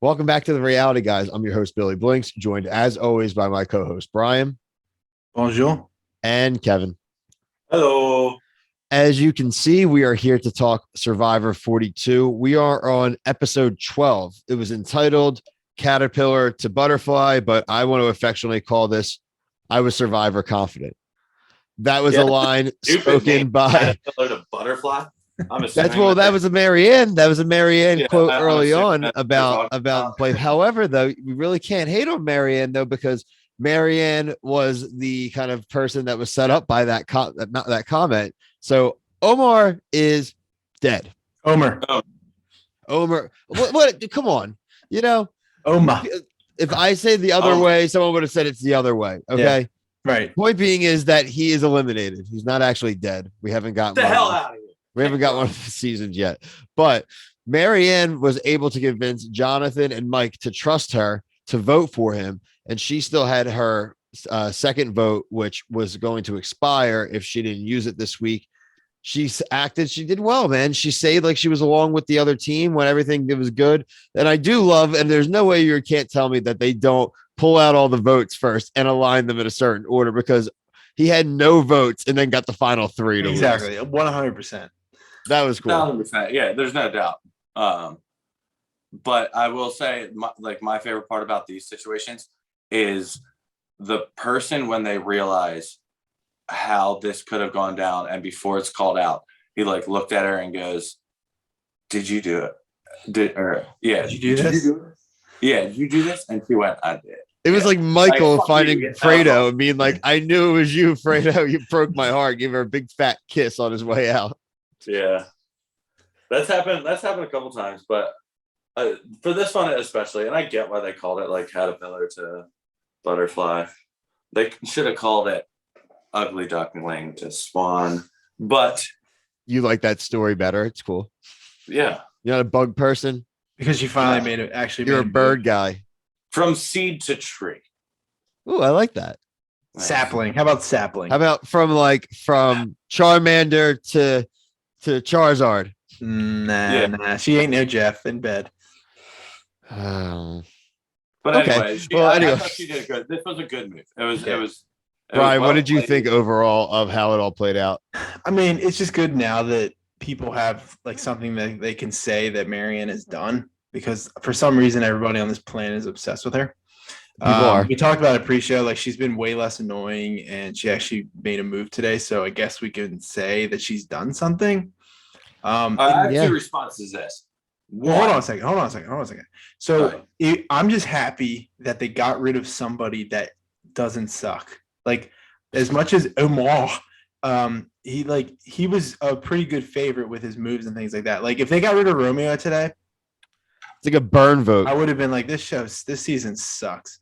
Welcome back to the Reality Guys. I'm your host, Billy Blinks, joined as always by my co-host, Brian. Bonjour. And Kevin. Hello. As you can see, we are here to talk Survivor 42. We are on episode 12. It was entitled Caterpillar to Butterfly, but I want to affectionately call this I Was Survivor Confident. That was a line spoken by Caterpillar to Butterfly. I'm that was a Maryanne. That was a Maryanne quote early on about play. However, though, we really can't hate on Maryanne though, because Maryanne was the kind of person that was set up by that comment. So Omar is dead. Omer. What? Come on. Oma. If I say the other way, someone would have said it's the other way. Okay. Yeah, right. Point being is that he is eliminated. He's not actually dead. We haven't gotten the hell out of here. We haven't got one of the seasons yet, but Maryanne was able to convince Jonathan and Mike to trust her to vote for him. And she still had her second vote, which was going to expire if she didn't use it this week. She did well, man. She stayed like she was along with the other team when everything was good. And I do love, and there's no way you can't tell me that they don't pull out all the votes first and align them in a certain order, because he had no votes and then got the final three to exactly lose. 100%. That was cool. 100%. Yeah, there's no doubt. But I will say, my favorite part about these situations is the person when they realize how this could have gone down, and before it's called out, he looked at her and goes, "Did you do it? Did you do this? Yeah, did you do this?" And she went, "I did." It was like Michael finding Fredo and being like, "I knew it was you, Fredo. You broke my heart." Give her a big fat kiss on his way out. Yeah, that's happened a couple times, but for this one especially, and I get why they called it caterpillar to butterfly. They should have called it ugly duckling to swan. But you like that story better? It's cool. Yeah, you're not a bug person because you finally made it. Actually, you're a bird guy. From seed to tree. Oh, I like that. Sapling. How about sapling? How about from Charmander to Charizard? Nah. She ain't no Jeff in bed. But anyway, I thought she did good. This was a good move. It was. Brian, what did you think overall of how it all played out? I mean, it's just good now that people have something that they can say that Maryanne has done, because for some reason everybody on this planet is obsessed with her. We talked about it pre-show. She's been way less annoying, and she actually made a move today. So I guess we can say that she's done something. I have two responses to this. Well, hold on a second. So I'm just happy that they got rid of somebody that doesn't suck. As much as Omar, he was a pretty good favorite with his moves and things like that. If they got rid of Romeo today, it's like a burn vote. I would have been like, this season sucks.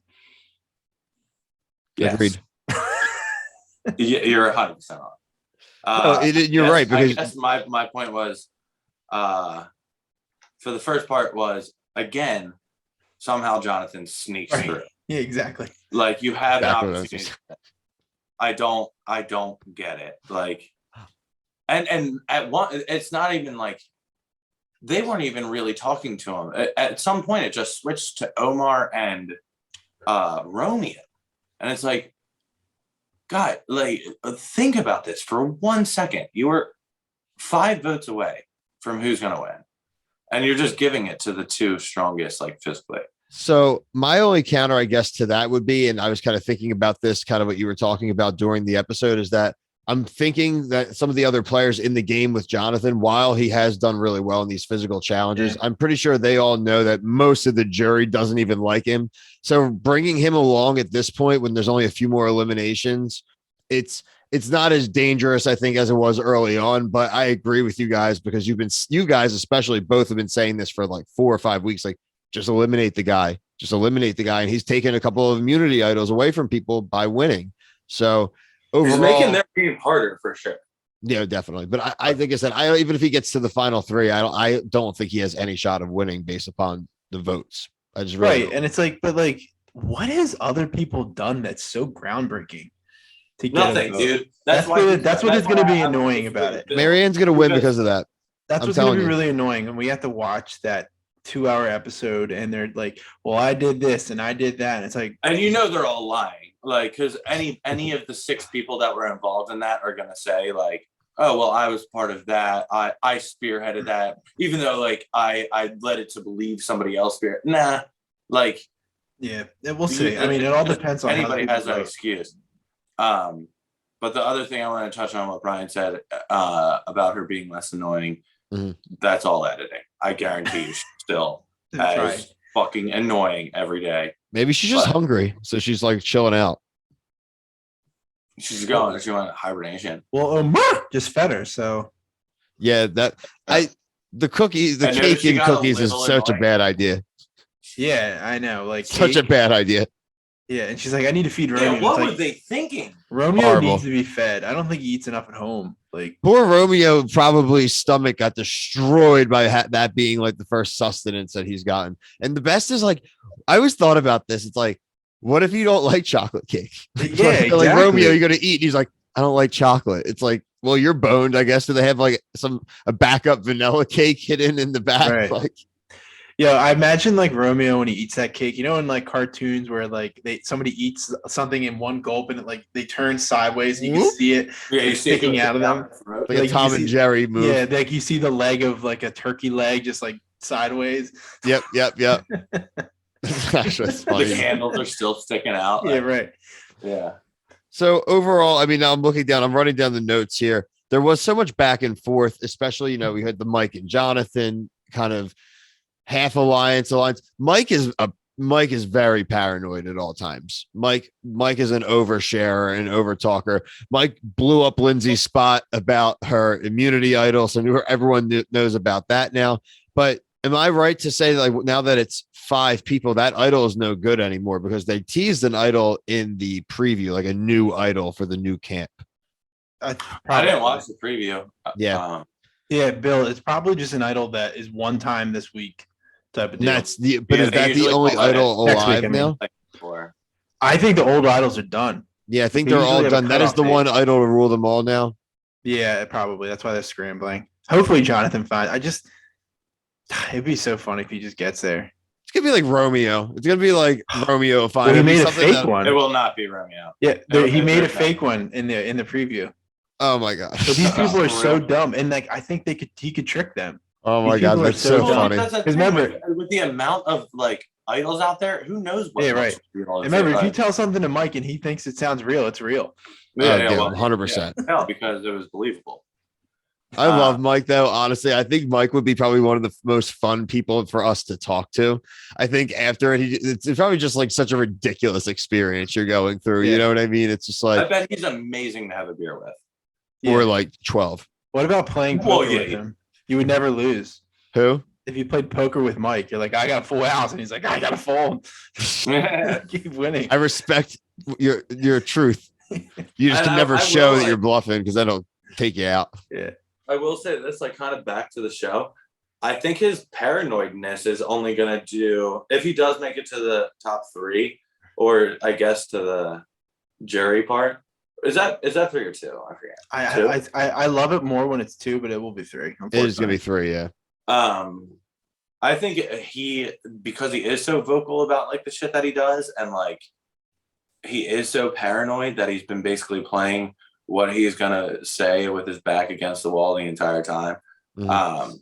Yes. Agreed. You're 100% on. You're right, because I guess my point was, for the first part was, again, somehow Jonathan sneaks through. Yeah, exactly. You have an opportunity. I don't get it. And at one, it's not even they weren't even really talking to him. At some point, it just switched to Omar and Romeo, and it's God, think about this for 1 second. You were 5 votes away from who's going to win, and you're just giving it to the two strongest, physically. So my only counter, I guess, to that would be, and I was kind of thinking about this, kind of what you were talking about during the episode, is that I'm thinking that some of the other players in the game with Jonathan, while he has done really well in these physical challenges, I'm pretty sure they all know that most of the jury doesn't even like him. So bringing him along at this point, when there's only a few more eliminations, it's not as dangerous, I think, as it was early on. But I agree with you guys, because you guys especially both have been saying this for 4 or 5 weeks, just eliminate the guy. And he's taken a couple of immunity idols away from people by winning. So overall, he's making their game harder for sure. Yeah, definitely. But I think I said, even if he gets to the final 3, I don't think he has any shot of winning based upon the votes. I just really don't. And it's what has other people done that's so groundbreaking? Nothing, dude. That's what is going to be annoying about it. Maryanne's going to win because of that. That's what's going to be really annoying, and we have to watch that 2-hour episode and they're like, well, I did this and I did that. And it's like, and they're all lying. Like, because any of the 6 people that were involved in that are gonna say like, oh well, I was part of that. I spearheaded that, even though like I led it to believe somebody else spearheaded. Nah, like yeah, we'll see. I mean, it all depends on anybody has an excuse. But the other thing I want to touch on what Brian said about her being less annoying, that's all editing. I guarantee you, she's still as fucking annoying every day. Maybe she's just hungry, so she's like chilling out. She's going. She went hibernation. Well, just fed her. So yeah, the cake and cookies is such a bad idea. Yeah, I know. Like such a bad idea. Yeah, and she's like, I need to feed Romeo. Yeah, what were they thinking? Romeo needs to be fed. I don't think he eats enough at home. Like poor Romeo, probably stomach got destroyed by that being like the first sustenance that he's gotten. And the best is like, I always thought about this. It's like, what if you don't like chocolate cake? Yeah, exactly. Like Romeo, you're gonna eat. And he's like, I don't like chocolate. It's like, well, you're boned, I guess. Do they have like a backup vanilla cake hidden in the back? Right. Like, yeah, I imagine like Romeo when he eats that cake, you know, in like cartoons where like somebody eats something in one gulp and it, like they turn sideways and you can see it sticking out of them. Like a Tom and Jerry move. Yeah, like you see the leg of like a turkey leg just like sideways. Yep. That's funny. The handles are still sticking out. Yeah, right. Yeah. So overall, I mean, now I'm running down the notes here. There was so much back and forth, especially, we had the Mike and Jonathan kind of half alliance. Mike is very paranoid at all times. Mike is an oversharer and overtalker. Mike blew up Lindsay's spot about her immunity idol, so everyone knows about that now. But am I right to say like now that it's 5 people, that idol is no good anymore because they teased an idol in the preview, like a new idol for the new camp? I didn't watch the preview. Yeah. Yeah, Bill, it's probably just an idol that is one time this week type of deal. Is that the only idol alive now? I think the old idols are done. Yeah, I think they're all done. That is the one idol to rule them all now. Yeah, probably. That's why they're scrambling. Hopefully Jonathan finds. It'd be so funny if he just gets there. It's gonna be like Romeo. It's gonna be like Romeo finds. He made a fake one. It will not be Romeo. Yeah, he made a fake one in the preview. Oh my gosh! But these people are so dumb, and like I think he could trick them. Oh my god, that's so funny. Because remember, with the amount of like idols out there, who knows what? Yeah, right. Remember, if you tell something to Mike and he thinks it sounds real, it's real. Yeah, 100%. Yeah, because it was believable. I love Mike though. Honestly, I think Mike would be probably one of the most fun people for us to talk to. I think after it's probably just like such a ridiculous experience you're going through. Yeah. You know what I mean? It's just like I bet he's amazing to have a beer with. Or like 12. What about playing poker with him? You would never lose. Who? If you played poker with Mike, you're like, I got a full house, and he's like, I got a full. Keep winning. I respect your truth. You just can never show that you're bluffing because that'll take you out. Yeah. I will say this, like, kind of back to the show. I think his paranoidness is only going to do, if he does make it to the top 3, or I guess to the jury part. Is that 3 or 2? I forget. I love it more when it's 2, but it will be 3. It is going to be 3, yeah. I think because he is so vocal about like the shit that he does, and like he is so paranoid that he's been basically playing what he's gonna say with his back against the wall the entire time. Mm-hmm.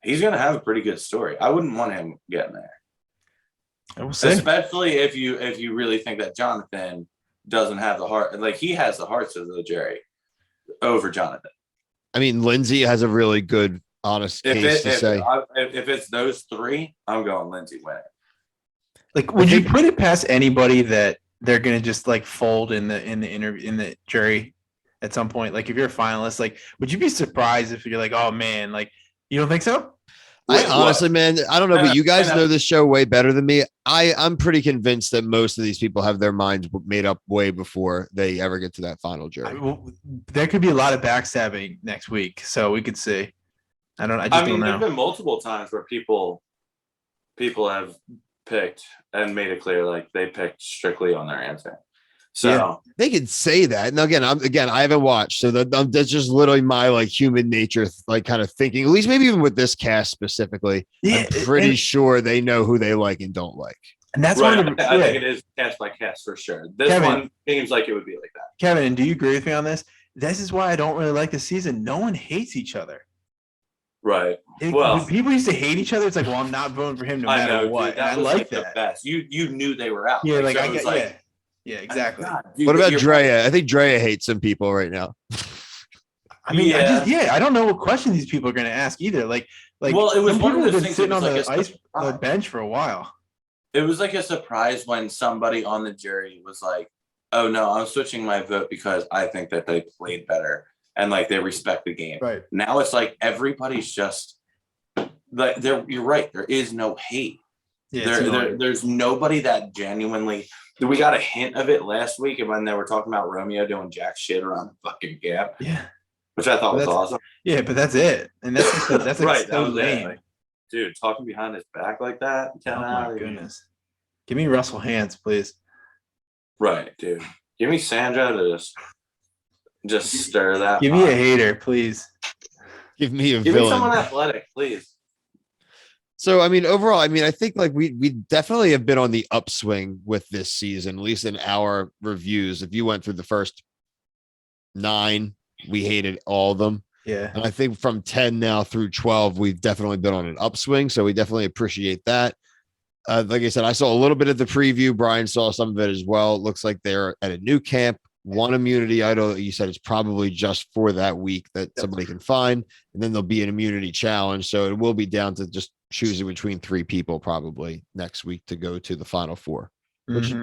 He's gonna have a pretty good story. I wouldn't want him getting there, especially if you really think that Jonathan doesn't have the heart. Like he has the hearts of the jury over Jonathan. I mean, Lindsay has a really good, honest case to say. If it's those 3, I'm going Lindsay winning. Like, would you put it past anybody that they're gonna just like fold in the jury at some point? Like, if you're a finalist, like, would you be surprised if you're like, oh man, like, you don't think so? Honestly, man, I don't know, but you guys know this show way better than me. I'm pretty convinced that most of these people have their minds made up way before they ever get to that final jury. There could be a lot of backstabbing next week, so we could see. I don't know. There's been multiple times where people have picked and made it clear like they picked strictly on their answer. So they could say that. And again, I haven't watched, so that's just literally my like human nature, like kind of thinking. At least maybe even with this cast specifically, I'm pretty sure they know who they like and don't like. And that's right. I think it is cast by cast for sure. This Kevin, one seems like it would be like that. Kevin, do you agree with me on this? This is why I don't really like the season. No one hates each other. Right. When people used to hate each other, it's like, well, I'm not voting for him no matter what. Dude, and I like that. The best. You knew they were out. Yeah, yeah, exactly. Dude, what about Drea? I think Drea hates some people right now. I mean, I don't know what question these people are going to ask either. Like, well, it was one of those things sitting on the bench for a while. It was like a surprise when somebody on the jury was like, "Oh no, I'm switching my vote because I think that they played better and like they respect the game." Right now, it's like everybody's just like you're right. There is no hate. Yeah, there's nobody that genuinely. We got a hint of it last week when they were talking about Romeo doing jack shit around the fucking camp. Yeah, which I thought was awesome. Yeah, but that's it, and that's right. That was lame. Like, dude, talking behind his back like that. Oh my goodness! Give me Russell Hands, please. Right, dude. Give me Sandra to just stir that. Give me a hater, please. Give me a villain. Me someone athletic, please. So, I mean, overall, I mean, I think like we definitely have been on the upswing with this season, at least in our reviews. If you went through the first 9, we hated all of them. Yeah. And I think from 10 now through 12, we've definitely been on an upswing. So we definitely appreciate that. Like I said, I saw a little bit of the preview. Brian saw some of it as well. It looks like they're at a new camp. One immunity idol, you said it's probably just for that week that somebody can find. And then there'll be an immunity challenge. So it will be down to just choosing between 3 people probably next week to go to the final 4, which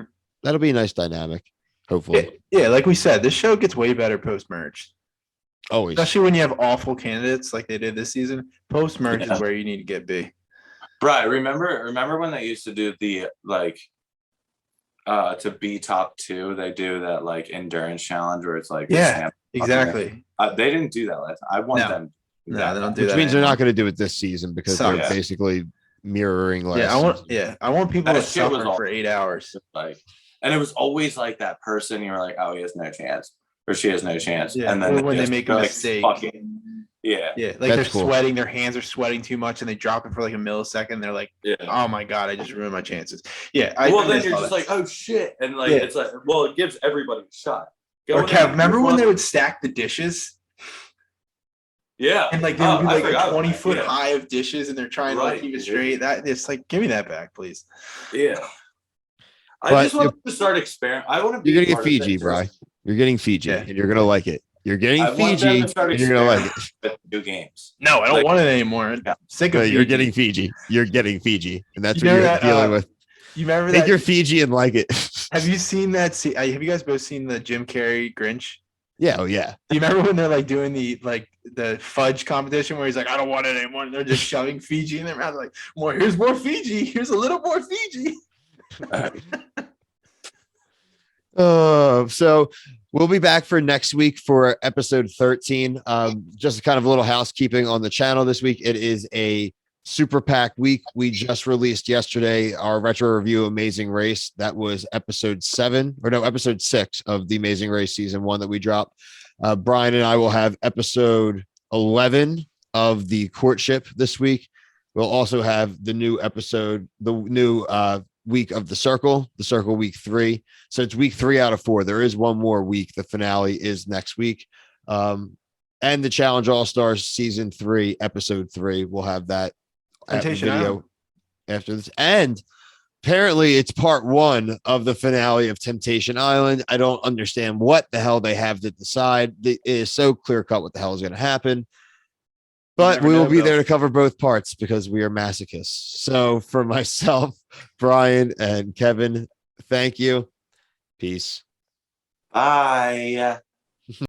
that'll be a nice dynamic, hopefully. Yeah, like we said, this show gets way better post-merge. Always. Especially when you have awful candidates like they did this season. Post-merge is where you need to get B. Right. Remember when they used to do the like to be top 2, they do that like endurance challenge where it's like exactly. They didn't do that last time. I want them. No, they don't do that. Which means they're not going to do it this season because they're basically mirroring last season. I want people to suffer for 8 hours. Like, and it was always like that person. You're like, oh, he has no chance, or she has no chance. Yeah. And then when they make a mistake, like like they're sweating, their hands are sweating too much, and they drop it for like a millisecond. They're like, oh my god, I just ruined my chances. Yeah. Then you're just like, oh shit, and like it's like, well, it gives everybody a shot. Kev, remember when they would stack the dishes? Yeah, and like there would be like a 20-foot high of dishes, and they're trying to like keep it straight. That it's like, give me that back, please. Yeah, I just want to start experimenting. I want to be. You're gonna get Fiji, Bri. You're getting Fiji, and you're gonna like it. You're getting Fiji, and you're gonna like it. New games. No, I don't want it anymore. I'm sick of Fiji. You're getting Fiji. You're getting Fiji, and that's what you're dealing with. You remember Take your Fiji and like it. Have you seen that? Have you guys both seen the Jim Carrey Grinch? Yeah, oh yeah. Do you remember when they're like doing the fudge competition where he's like, I don't want it anymore, and they're just shoving Fiji in their mouth, like, here's more Fiji, here's a little more Fiji. So we'll be back for next week for episode 13. Just kind of a little housekeeping on the channel this week. It is a super packed week. We just released yesterday our retro review Amazing Race. That was episode 6 of the Amazing Race season 1 that we dropped. Brian and I will have episode 11 of the courtship this week. We'll also have the new episode, the new week of the circle week 3. So it's week 3 out of 4. There is one more week. The finale is next week. And the Challenge All-Stars season 3, episode 3. We'll have that video after this. And apparently it's part 1 of the finale of Temptation Island. I don't understand what the hell they have to decide. It is so clear cut what the hell is going to happen. But we will be there to cover both parts because we are masochists. So for myself, Brian, and Kevin, thank you. Peace. Bye.